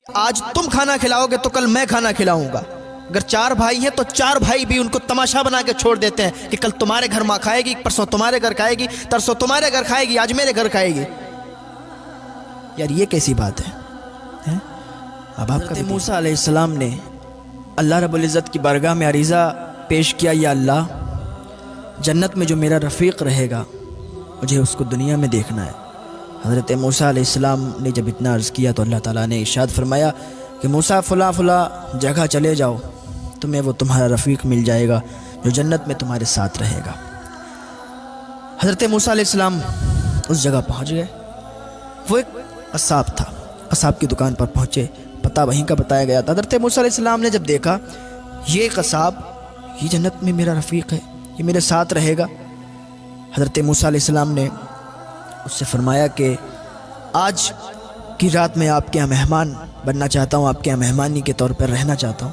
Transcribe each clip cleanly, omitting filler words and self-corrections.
آج تم کھانا کھلاؤ گے تو کل میں کھانا کھلاؤں گا. اگر 4 بھائی ہیں تو 4 بھائی بھی ان کو تماشا بنا کے چھوڑ دیتے ہیں کہ کل تمہارے گھر ماں کھائے گی، پرسوں تمہارے گھر کھائے گی، ترسوں تمہارے گھر کھائے گی، آج میرے گھر کھائے گی. یار یہ کیسی بات ہے؟ اب حضرت موسیٰ علیہ السلام نے اللہ رب العزت کی بارگاہ میں عریضہ پیش کیا، یا اللہ جنت میں جو میرا رفیق رہے گا مجھے اس کو دنیا میں دیکھنا ہے. حضرت موسیٰ علیہ السلام نے جب اتنا عرض کیا تو اللہ تعالیٰ نے ارشاد فرمایا کہ موسیٰ فلاں جگہ چلے جاؤ، تمہیں وہ تمہارا رفیق مل جائے گا جو جنت میں تمہارے ساتھ رہے گا. حضرت موسیٰ علیہ السلام اس جگہ پہنچ گئے. وہ ایک قصاب تھا، قصاب کی دکان پر پہنچے، پتہ وہیں کا بتایا گیا تھا. حضرت موسیٰ علیہ السلام نے جب دیکھا یہ قصاب یہ جنت میں میرا رفیق ہے، یہ میرے ساتھ رہے گا، حضرت موسیٰ علیہ السلام نے اس سے فرمایا کہ آج کی رات میں آپ کے یہاں مہمان بننا چاہتا ہوں، آپ کے یہاں مہمانی کے طور پر رہنا چاہتا ہوں.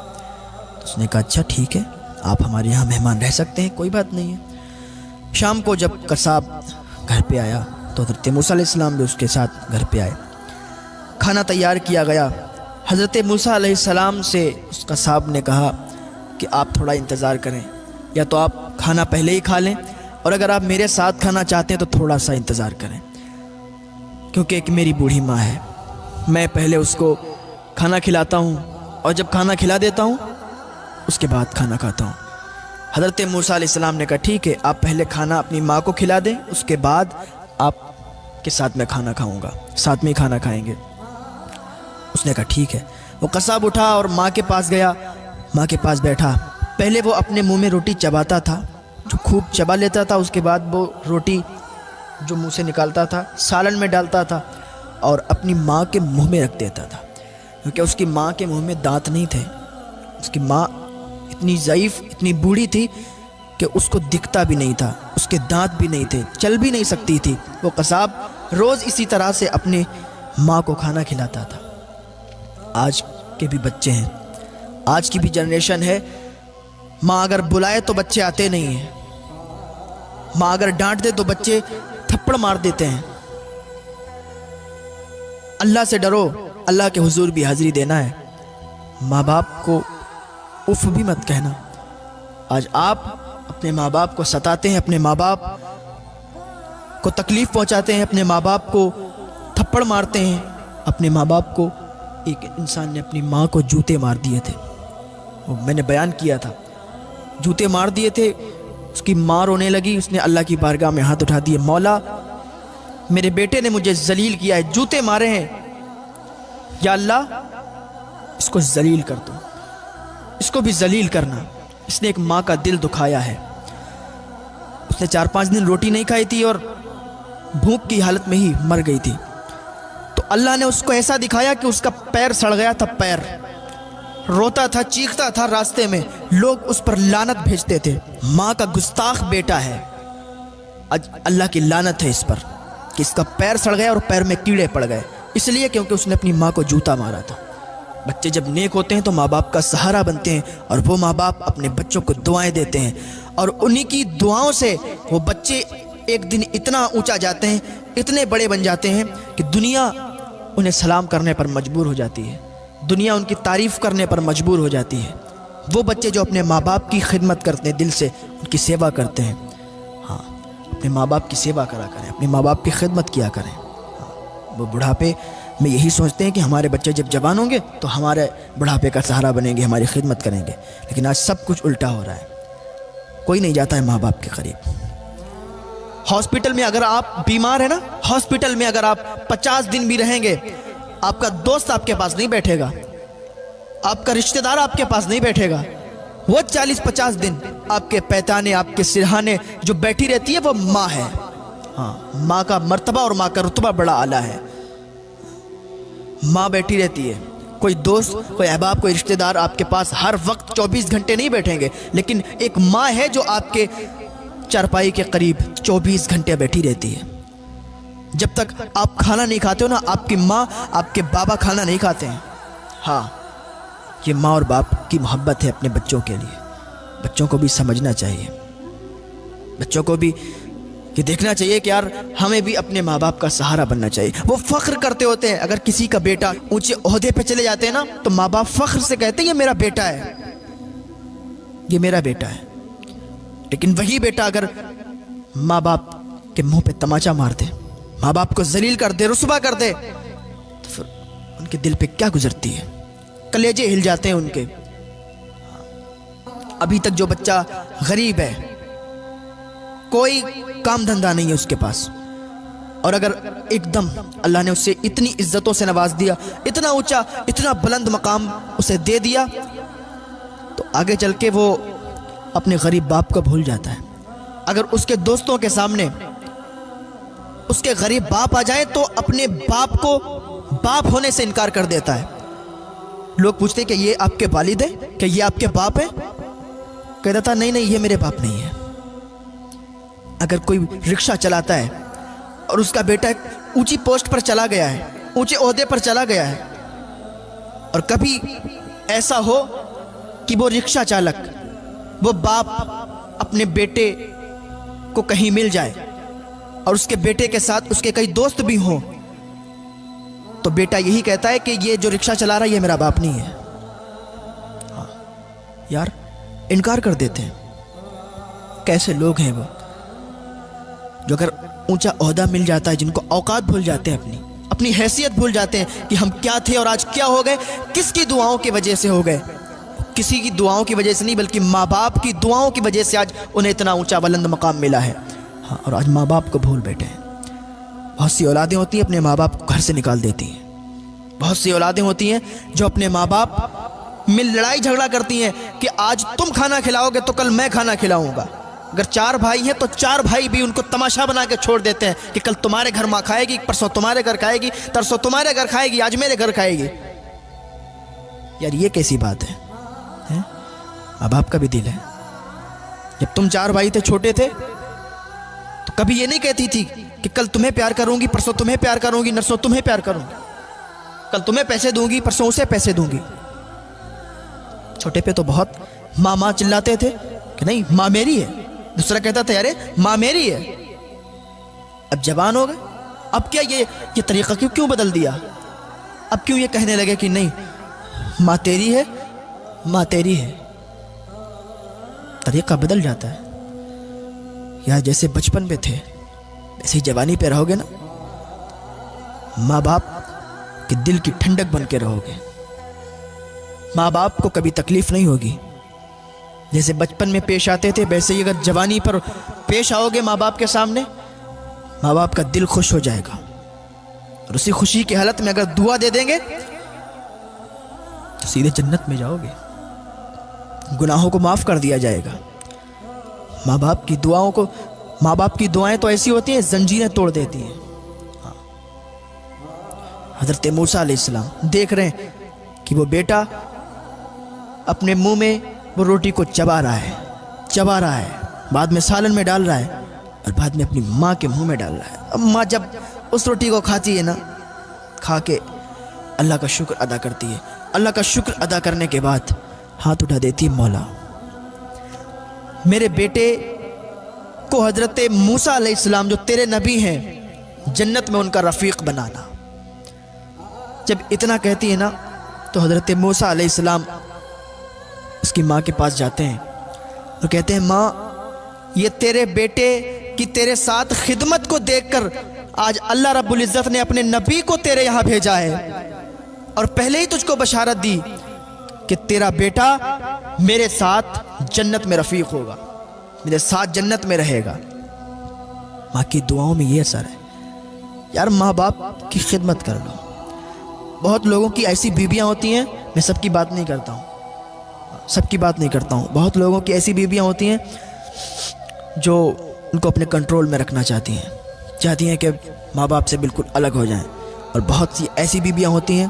تو اس نے کہا اچھا ٹھیک ہے، آپ ہمارے یہاں مہمان رہ سکتے ہیں، کوئی بات نہیں ہے. شام کو جب قصاب گھر پہ آیا تو حضرت موسیٰ علیہ السلام بھی اس کے ساتھ گھر پہ آئے. کھانا تیار کیا گیا. حضرت موسیٰ علیہ السلام سے اس قصاب نے کہا کہ آپ تھوڑا انتظار کریں، یا تو آپ کھانا پہلے ہی کھا لیں، اور اگر آپ میرے ساتھ کھانا چاہتے ہیں تو تھوڑا سا انتظار کریں، کیونکہ ایک میری بوڑھی ماں ہے، میں پہلے اس کو کھانا کھلاتا ہوں اور جب کھانا کھلا دیتا ہوں اس کے بعد کھانا کھاتا ہوں. حضرت موسیٰ علیہ السلام نے کہا ٹھیک ہے، آپ پہلے کھانا اپنی ماں کو کھلا دیں، اس کے بعد آپ کے ساتھ میں کھانا کھاؤں گا، ساتھ میں ہی کھانا کھائیں گے. اس نے کہا ٹھیک ہے. وہ قصاب اٹھا اور ماں کے پاس گیا، ماں کے پاس بیٹھا. پہلے وہ اپنے منہ میں روٹی چباتا تھا، جو خوب چبا لیتا تھا، اس کے بعد وہ روٹی جو منہ سے نکالتا تھا سالن میں ڈالتا تھا اور اپنی ماں کے منہ میں رکھ دیتا تھا، کیونکہ اس کی ماں کے منہ میں دانت نہیں تھے. اس کی ماں اتنی ضعیف، اتنی بوڑھی تھی کہ اس کو دکھتا بھی نہیں تھا، اس کے دانت بھی نہیں تھے، چل بھی نہیں سکتی تھی. وہ قصاب روز اسی طرح سے اپنے ماں کو کھانا کھلاتا تھا. آج کے بھی بچے ہیں، آج کی بھی جنریشن ہے، ماں اگر بلائے تو بچے آتے نہیں ہیں، ماں اگر ڈانٹ دے تو بچے تھپڑ مار دیتے ہیں. اللہ سے ڈرو، اللہ کے حضور بھی حاضری دینا ہے. ماں باپ کو اف بھی مت کہنا. آج آپ اپنے ماں باپ کو ستاتے ہیں، اپنے ماں باپ کو تکلیف پہنچاتے ہیں، اپنے ماں باپ کو تھپڑ مارتے ہیں. اپنے ماں باپ کو، ایک انسان نے اپنی ماں کو جوتے مار دیے تھے، وہ میں نے بیان کیا تھا، جوتے مار دیے تھے. اس کی ماں رونے لگی، اس نے اللہ کی بارگاہ میں ہاتھ اٹھا دیے، مولا میرے بیٹے نے مجھے ذلیل کیا ہے، جوتے مارے ہیں، یا اللہ اس کو ذلیل کر دو، اس کو بھی ذلیل کرنا. اس نے ایک ماں کا دل دکھایا ہے. اس نے 4-5 دن روٹی نہیں کھائی تھی اور بھوک کی حالت میں ہی مر گئی تھی. تو اللہ نے اس کو ایسا دکھایا کہ اس کا پیر سڑ گیا تھا، پیر روتا تھا، چیختا تھا راستے میں، لوگ اس پر لعنت بھیجتے تھے، ماں کا گستاخ بیٹا ہے. آج اللہ کی لعنت ہے اس پر کہ اس کا پیر سڑ گیا اور پیر میں کیڑے پڑ گئے، اس لیے کیونکہ اس نے اپنی ماں کو جوتا مارا تھا. بچے جب نیک ہوتے ہیں تو ماں باپ کا سہارا بنتے ہیں، اور وہ ماں باپ اپنے بچوں کو دعائیں دیتے ہیں، اور انہی کی دعاؤں سے وہ بچے ایک دن اتنا اونچا جاتے ہیں، اتنے بڑے بن جاتے ہیں کہ دنیا انہیں سلام کرنے پر مجبور ہو جاتی ہے، دنیا ان کی تعریف کرنے پر مجبور ہو جاتی ہے. وہ بچے جو اپنے ماں باپ کی خدمت کرتے ہیں، دل سے ان کی سیوا کرتے ہیں، ہاں اپنے ماں باپ کی سیوا کرا کریں، اپنے ماں باپ کی خدمت کیا کریں. وہ بڑھاپے میں یہی سوچتے ہیں کہ ہمارے بچے جب جوان ہوں گے تو ہمارے بڑھاپے کا سہارا بنیں گے، ہماری خدمت کریں گے. لیکن آج سب کچھ الٹا ہو رہا ہے، کوئی نہیں جاتا ہے ماں باپ کے قریب. ہاسپٹل میں اگر آپ بیمار ہیں نا، ہاسپٹل میں اگر آپ 50 دن بھی رہیں گے، آپ کا دوست آپ کے پاس نہیں بیٹھے گا، آپ کا رشتہ دار آپ کے پاس نہیں بیٹھے گا. وہ 40-50 دن آپ کے پیتانے، آپ کے سرہانے جو بیٹھی رہتی ہے وہ ماں ہے. ہاں ماں کا مرتبہ اور ماں کا رتبہ بڑا اعلیٰ ہے. ماں بیٹھی رہتی ہے، کوئی دوست، کوئی احباب، کوئی رشتہ دار آپ کے پاس ہر وقت 24 گھنٹے نہیں بیٹھیں گے، لیکن ایک ماں ہے جو آپ کے چارپائی کے قریب 24 گھنٹے بیٹھی رہتی ہے. جب تک آپ کھانا نہیں کھاتے ہو نا، آپ کی ماں، آپ کے بابا کھانا نہیں کھاتے ہیں. ہاں یہ ماں اور باپ کی محبت ہے اپنے بچوں کے لیے. بچوں کو بھی سمجھنا چاہیے، بچوں کو بھی کہ دیکھنا چاہیے کہ یار ہمیں بھی اپنے ماں باپ کا سہارا بننا چاہیے. وہ فخر کرتے ہوتے ہیں اگر کسی کا بیٹا اونچے عہدے پہ چلے جاتے ہیں نا تو ماں باپ فخر سے کہتے ہیں یہ میرا بیٹا ہے, یہ میرا بیٹا ہے. لیکن وہی بیٹا اگر ماں باپ کے منہ پہ تماچا مار دے, ماں باپ کو ذلیل کر دے, رسوا کر دے, تو پھر ان کے دل پہ کیا گزرتی ہے, کلیجے ہل جاتے ہیں ان کے. ابھی تک جو بچہ غریب ہے, کوئی کام دھندا نہیں ہے اس کے پاس, اور اگر ایک دم اللہ نے اسے اتنی عزتوں سے نواز دیا, اتنا اونچا اتنا بلند مقام اسے دے دیا, تو آگے چل کے وہ اپنے غریب باپ کو بھول جاتا ہے. اگر اس کے دوستوں کے سامنے اس کے غریب باپ آ جائیں تو اپنے باپ کو باپ ہونے سے انکار کر دیتا ہے. لوگ پوچھتے کہ یہ آپ کے والد ہیں, کہ یہ آپ کے باپ ہیں؟ کہتا تھا نہیں یہ میرے باپ نہیں ہے. اگر کوئی رکشہ چلاتا ہے اور اس کا بیٹا ایک اونچی پوسٹ پر چلا گیا ہے, اونچے عہدے پر چلا گیا ہے, اور کبھی ایسا ہو کہ وہ رکشہ چالک, وہ باپ اپنے بیٹے کو کہیں مل جائے اور اس کے بیٹے کے ساتھ اس کے کئی دوست بھی ہوں, تو بیٹا یہی کہتا ہے کہ یہ جو رکشہ چلا رہا ہے یہ میرا باپ نہیں ہے. ہاں یار انکار کر دیتے ہیں. کیسے لوگ ہیں وہ جو اگر اونچا عہدہ مل جاتا ہے, جن کو اوقات بھول جاتے ہیں, اپنی حیثیت بھول جاتے ہیں کہ ہم کیا تھے اور آج کیا ہو گئے, کس کی دعاؤں کی وجہ سے ہو گئے. کسی کی دعاؤں کی وجہ سے نہیں بلکہ ماں باپ کی دعاؤں کی وجہ سے آج انہیں اتنا اونچا بلند مقام ملا ہے. ہاں, اور آج ماں باپ کو بھول بیٹھے ہیں. بہت سی اولادیں ہوتی ہیں اپنے ماں باپ کو گھر سے نکال دیتی ہیں. بہت سی اولادیں ہوتی ہیں جو اپنے ماں باپ میں لڑائی جھگڑا کرتی ہیں کہ آج تم کھانا کھلاؤ گے تو کل میں کھانا کھلاؤں گا. اگر 4 بھائی ہیں تو 4 بھائی بھی ان کو تماشا بنا کے چھوڑ دیتے ہیں کہ کل تمہارے گھر ماں کھائے گی, پرسوں تمہارے گھر کھائے گی, ترسوں تمہارے گھر کھائے گی, آج میرے گھر کھائے گی. یار یہ کیسی بات ہے؟ ماں باپ کا بھی دل ہے. جب تم 4 بھائی تھے, چھوٹے تھے, تو کبھی یہ نہیں کہتی تھی کہ کل تمہیں پیار کروں گی, پرسوں تمہیں پیار کروں گی, نرسوں تمہیں پیار کروں گی, کل تمہیں پیسے دوں گی, پرسوں اسے پیسے دوں گی. چھوٹے پہ تو بہت ماں چلاتے تھے کہ نہیں ماں میری ہے. دوسرا کہتا تھا ارے ماں میری ہے. اب جوان ہو گئے, اب کیا یہ طریقہ کیوں بدل دیا؟ اب کیوں یہ کہنے لگے کہ نہیں ماں تیری ہے, ماں تیری ہے. طریقہ بدل جاتا ہے. یا جیسے بچپن پہ تھے ویسے ہی جوانی پہ رہو گے نا, ماں باپ کے دل کی ٹھنڈک بن کے رہو گے. ماں باپ کو کبھی تکلیف نہیں ہوگی. جیسے بچپن میں پیش آتے تھے ویسے ہی اگر جوانی پر پیش آؤ گے ماں باپ کے سامنے, ماں باپ کا دل خوش ہو جائے گا, اور اسی خوشی کی حالت میں اگر دعا دے دیں گے تو سیدھے جنت میں جاؤ گے. گناہوں کو معاف کر دیا جائے گا. ماں باپ کی دعائیں تو ایسی ہوتی ہیں زنجیریں توڑ دیتی ہیں. حضرت موسیٰ علیہ السلام دیکھ رہے ہیں کہ وہ بیٹا اپنے منہ میں وہ روٹی کو چبا رہا ہے, بعد میں سالن میں ڈال رہا ہے, اور بعد میں اپنی ماں کے منہ میں ڈال رہا ہے. اب ماں جب اس روٹی کو کھاتی ہے نا, کھا کے اللہ کا شکر ادا کرتی ہے. اللہ کا شکر ادا کرنے کے بعد ہاتھ اٹھا دیتی ہے, مولا میرے بیٹے کو حضرت موسیٰ علیہ السلام جو تیرے نبی ہیں جنت میں ان کا رفیق بنانا. جب اتنا کہتی ہے نا تو حضرت موسیٰ علیہ السلام اس کی ماں کے پاس جاتے ہیں اور کہتے ہیں ماں یہ تیرے بیٹے کی تیرے ساتھ خدمت کو دیکھ کر آج اللہ رب العزت نے اپنے نبی کو تیرے یہاں بھیجا ہے, اور پہلے ہی تجھ کو بشارت دی کہ تیرا بیٹا میرے ساتھ جنت میں رفیق ہوگا, میرے ساتھ جنت میں رہے گا. ماں کی دعاؤں میں یہ اثر ہے. یار ماں باپ کی خدمت کر لو. بہت لوگوں کی ایسی بیویاں ہوتی ہیں, میں سب کی بات نہیں کرتا ہوں, بہت لوگوں کی ایسی بیویاں ہوتی ہیں جو ان کو اپنے کنٹرول میں رکھنا چاہتی ہیں کہ ماں باپ سے بالکل الگ ہو جائیں. اور بہت سی ایسی بیویاں ہوتی ہیں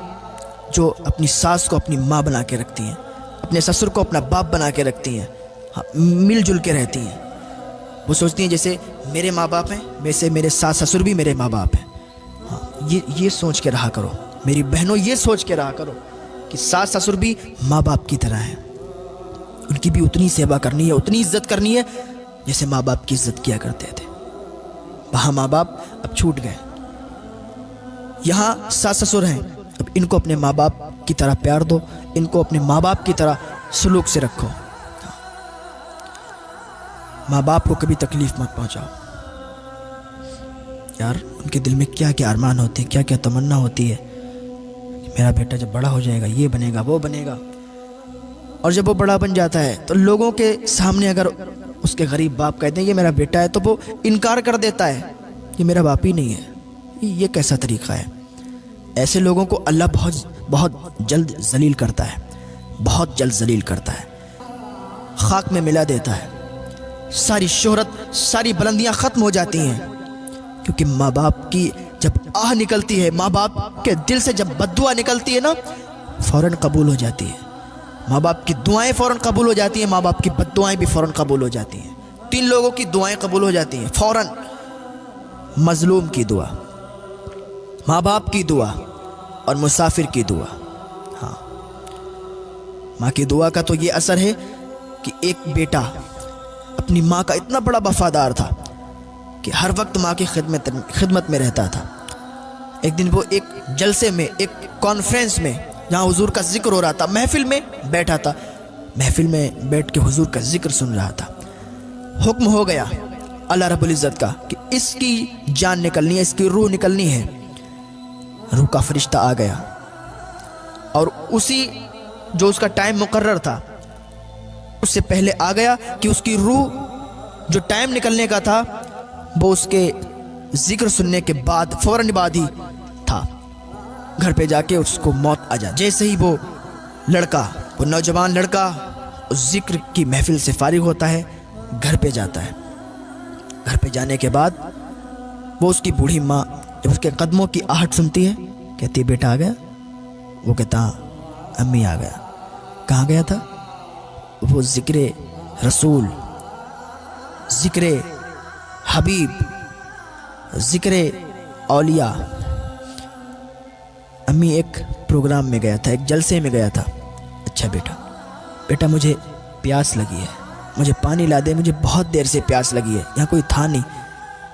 جو اپنی ساس کو اپنی ماں بنا کے رکھتی ہیں, اپنے سسر کو اپنا باپ بنا کے رکھتی ہیں, مل جل کے رہتی ہیں. وہ سوچتی ہیں جیسے میرے ماں باپ ہیں ویسے میرے ساس سسر بھی میرے ماں باپ ہیں. یہ سوچ کے رہا کرو میری بہنوں, یہ سوچ کے رہا کرو کہ ساس سسر بھی ماں باپ کی طرح ہیں. ان کی بھی اتنی سیوا کرنی ہے, اتنی عزت کرنی ہے جیسے ماں باپ کی عزت کیا کرتے تھے. وہاں ماں باپ اب چھوٹ گئے، یہاں ساس سسر ہیں، اب ان کو اپنے ماں باپ کی طرح پیار دو، ان کو اپنے ماں باپ کی طرح سلوک سے رکھو، ماں باپ کو کبھی تکلیف مت پہنچاؤ۔ یار ان کے دل میں کیا کیا ارمان ہوتے ہیں، کیا کیا تمنا ہوتی ہے کہ میرا بیٹا جب بڑا ہو جائے گا یہ بنے گا وہ بنے گا، اور جب وہ بڑا بن جاتا ہے تو لوگوں کے سامنے اگر اس کے غریب باپ کہتے ہیں یہ میرا بیٹا ہے تو وہ انکار کر دیتا ہے، یہ میرا باپ ہی نہیں ہے۔ یہ کیسا طریقہ ہے؟ ایسے لوگوں کو اللہ بہت جلد ذلیل کرتا ہے، بہت جلد ذلیل کرتا ہے، خاک میں ملا دیتا ہے، ساری شہرت ساری بلندیاں ختم ہو جاتی ہیں، کیونکہ ماں باپ کی جب آہ نکلتی ہے، ماں باپ کے دل سے جب بد دعا نکلتی ہے نا فوراً قبول ہو جاتی ہے، ماں باپ کی دعائیں فوراً قبول ہو جاتی ہیں، ماں باپ کی بد دعائیں بھی فوراً قبول ہو جاتی ہیں، 3 لوگوں کی دعائیں قبول ہو جاتی ہیں فوراً، مظلوم کی دعا، ماں باپ کی دعا اور مسافر کی دعا۔ ہاں ماں کی دعا کا تو یہ اثر ہے کہ ایک بیٹا اپنی ماں کا اتنا بڑا وفادار تھا کہ ہر وقت ماں کی خدمت میں رہتا تھا۔ ایک دن وہ ایک جلسے میں، ایک کانفرنس میں جہاں حضور کا ذکر ہو رہا تھا، محفل میں بیٹھا تھا، محفل میں بیٹھ کے حضور کا ذکر سن رہا تھا، حکم ہو گیا اللہ رب العزت کا کہ اس کی جان نکلنی ہے، اس کی روح نکلنی ہے۔ روح کا فرشتہ آ گیا اور اسی جو اس کا ٹائم مقرر تھا اس سے پہلے آ گیا کہ اس کی روح جو ٹائم نکلنے کا تھا وہ اس کے ذکر سننے کے بعد فوراً بعد ہی تھا، گھر پہ جا کے اس کو موت آ جا۔ جیسے ہی وہ لڑکا، وہ نوجوان لڑکا اس ذکر کی محفل سے فارغ ہوتا ہے، گھر پہ جاتا ہے، گھر پہ جانے کے بعد وہ اس کی بوڑھی ماں جب اس کے قدموں کی آہٹ سنتی ہے کہتی ہے بیٹا آ گیا؟ وہ کہتا امی آ گیا۔ کہاں گیا تھا؟ وہ ذکر رسول، ذکر حبیب، ذکر اولیاء۔ امی ایک پروگرام میں گیا تھا، ایک جلسے میں گیا تھا۔ اچھا بیٹا مجھے پیاس لگی ہے، مجھے پانی لا دے، مجھے بہت دیر سے پیاس لگی ہے، یہاں کوئی تھا نہیں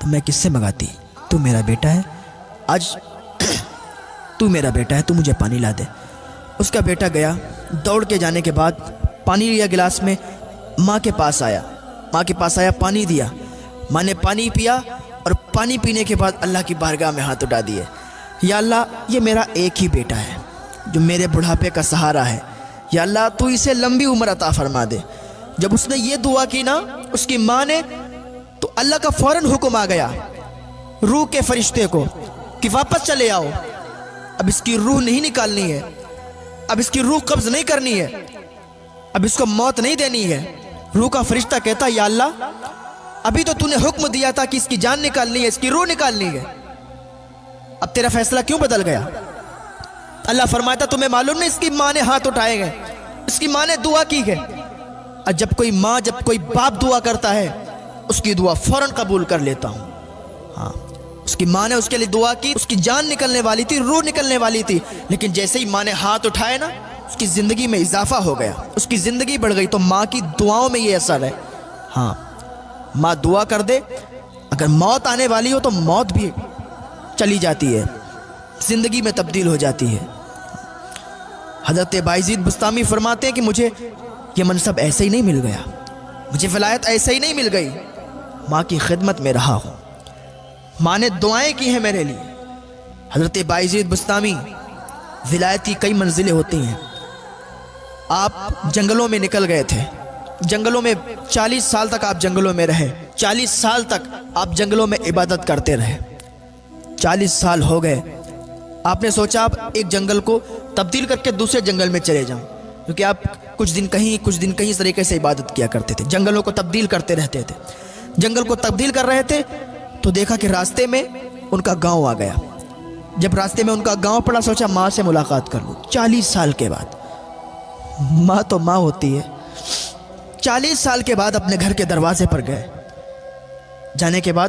تو میں کس سے منگاتی؟ تو میرا بیٹا ہے، آج تو میرا بیٹا ہے، تو مجھے پانی لا دے۔ اس کا بیٹا گیا، دوڑ کے جانے کے بعد پانی لیا گلاس میں، ماں کے پاس آیا، پانی دیا، ماں نے پانی پیا اور پانی پینے کے بعد اللہ کی بارگاہ میں ہاتھ اٹھا دیے، یا اللہ یہ میرا ایک ہی بیٹا ہے جو میرے بڑھاپے کا سہارا ہے، یا اللہ تو اسے لمبی عمر عطا فرما دے۔ جب اس نے یہ دعا کی نا اس کی ماں نے، تو اللہ کا فوراً حکم آ گیا روح کے فرشتے کو کہ واپس چلے آؤ، اب اس کی روح نہیں نکالنی ہے، اب اس کی روح قبض نہیں کرنی ہے، اب اس کو موت نہیں دینی ہے۔ روح کا فرشتہ کہتا یا اللہ ابھی تو نے حکم دیا تھا کہ اس کی جان نکالنی ہے، اس کی روح نکالنی ہے، اب تیرا فیصلہ کیوں بدل گیا؟ اللہ فرماتا تمہیں معلوم نہیں اس کی ماں نے ہاتھ اٹھائے گئے، اس کی ماں نے دعا کی ہے۔ اور جب کوئی ماں، جب کوئی باپ دعا کرتا ہے اس کی دعا فوراً قبول کر لیتا ہوں۔ ہاں اس کی ماں نے اس کے لیے دعا کی، اس کی جان نکلنے والی تھی، روح نکلنے والی تھی، لیکن جیسے ہی ماں نے ہاتھ اٹھائے نا اس کی زندگی میں اضافہ ہو گیا، اس کی زندگی بڑھ گئی۔ تو ماں کی دعاؤں میں یہ اثر ہے۔ ہاں ماں دعا کر دے، اگر موت آنے والی ہو تو موت بھی چلی جاتی ہے، زندگی میں تبدیل ہو جاتی ہے۔ حضرت بایزید بستامی فرماتے ہیں کہ مجھے یہ منصب ایسے ہی نہیں مل گیا، مجھے ولایت ایسے ہی نہیں مل گئی، ماں کی خدمت میں رہا ہوں، ماں نے دعائیں کی ہیں میرے لیے۔ حضرت بایزید بستامی، ولایت کی کئی منزلیں ہوتی ہیں۔ آپ جنگلوں میں نکل گئے تھے، جنگلوں میں 40 سال تک آپ جنگلوں میں رہے، 40 سال تک آپ جنگلوں میں عبادت کرتے رہے، 40 سال ہو گئے، آپ نے سوچا آپ ایک جنگل کو تبدیل کر کے دوسرے جنگل میں چلے جاؤں، کیونکہ آپ کچھ دن کہیں اس طریقے سے عبادت کیا کرتے تھے، جنگلوں کو تبدیل کرتے رہتے تھے۔ جنگل کو تبدیل کر رہے تھے تو دیکھا کہ راستے میں ان کا گاؤں آ گیا۔ جب راستے میں ان کا گاؤں پڑا سوچا ماں سے ملاقات کر لوں۔ 40 سال کے بعد، ماں تو ماں ہوتی ہے، 40 سال کے بعد اپنے گھر کے دروازے پر گئے، جانے کے بعد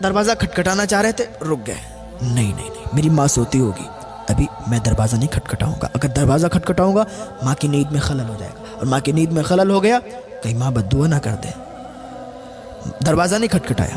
دروازہ کھٹکھٹانا چاہ رہے تھے، رک گئے، نہیں میری ماں سوتی ہوگی، ابھی میں دروازہ نہیں کھٹکھٹاؤں گا، اگر دروازہ کھٹکھٹاؤں گا ماں کی نیند میں خلل ہو جائے گا، اور ماں کی نیند میں خلل ہو گیا کہیں ماں بد دعا نہ کر دے۔ دروازہ نہیں کھٹکھٹایا،